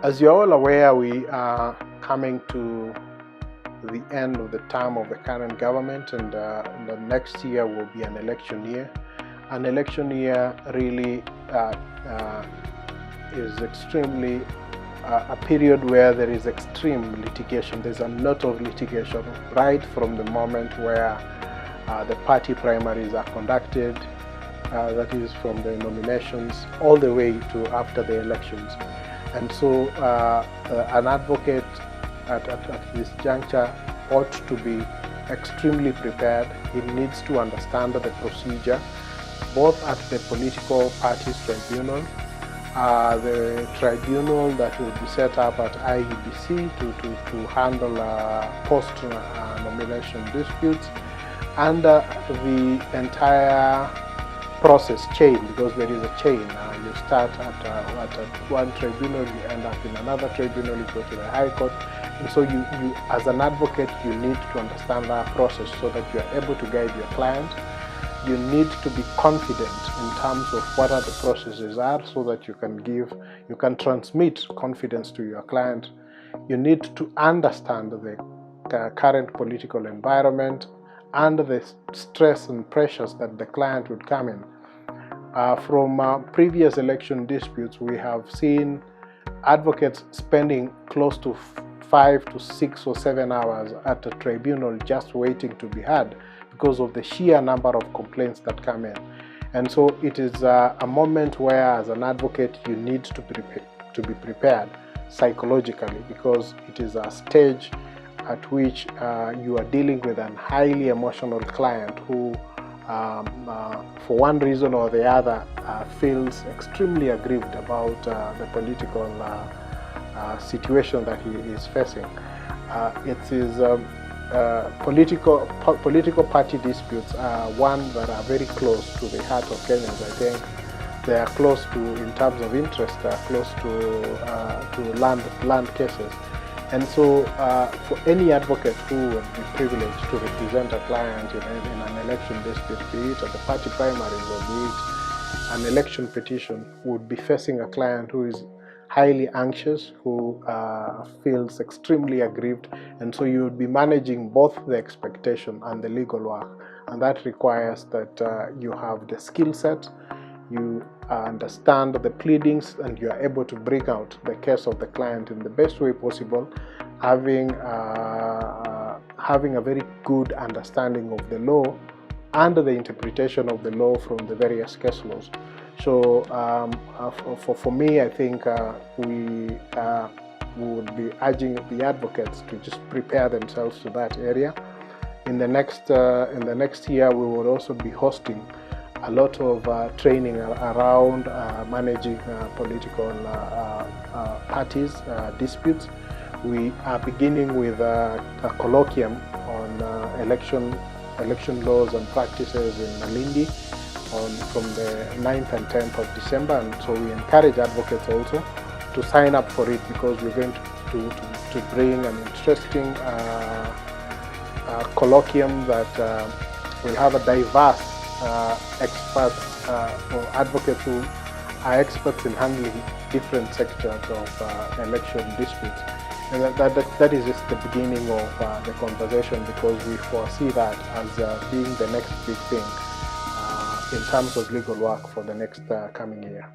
As you're all aware, we are coming to the end of the term of the current government, and the next year will be an election year. An election year really is extremely a period where there is extreme litigation. There's a lot of litigation right from the moment where the party primaries are conducted, that is from the nominations all the way to after the elections. And so an advocate at this juncture ought to be extremely prepared. He needs to understand the procedure, both at the political parties tribunal, the tribunal that will be set up at IEBC to handle post-nomination disputes, and the entire process chain, because there is a chain. You start at one tribunal, you end up in another tribunal, you go to the High Court. And so you as an advocate, you need to understand that process so that you are able to guide your client. You need to be confident in terms of what are the processes are, so that you can transmit confidence to your client. You need to understand the current political environment and the stress and pressures that the client would come in. From previous election disputes, we have seen advocates spending close to 5 to 6 or 7 hours at a tribunal just waiting to be heard because of the sheer number of complaints that come in. And so it is a moment where, as an advocate, you need to be prepared psychologically, because it is a stage at which you are dealing with a highly emotional client who, for one reason or the other, feels extremely aggrieved about the political situation that he is facing. It is political party disputes are one that are very close to the heart of Kenyans. I think they are close to, in terms of interest, they are close to land cases. And so for any advocate who would be privileged to represent a client in an election dispute, be it at the party primaries or be it an election petition, would be facing a client who is highly anxious, who feels extremely aggrieved. And so you would be managing both the expectation and the legal work. And that requires that you have the skill set, you understand the pleadings, and you are able to bring out the case of the client in the best way possible, having a very good understanding of the law and the interpretation of the law from the various case laws. So for me, I think we would be urging the advocates to just prepare themselves to that area. In the next year, we will also be hosting a lot of training around managing political parties disputes. We are beginning with a colloquium on election laws and practices in Malindi from the 9th and 10th of December, and so we encourage advocates also to sign up for it, because we're going to bring an interesting colloquium that will have a diverse experts or advocates who are experts in handling different sectors of election disputes. And that is just the beginning of the conversation, because we foresee that as being the next big thing in terms of legal work for the next coming year.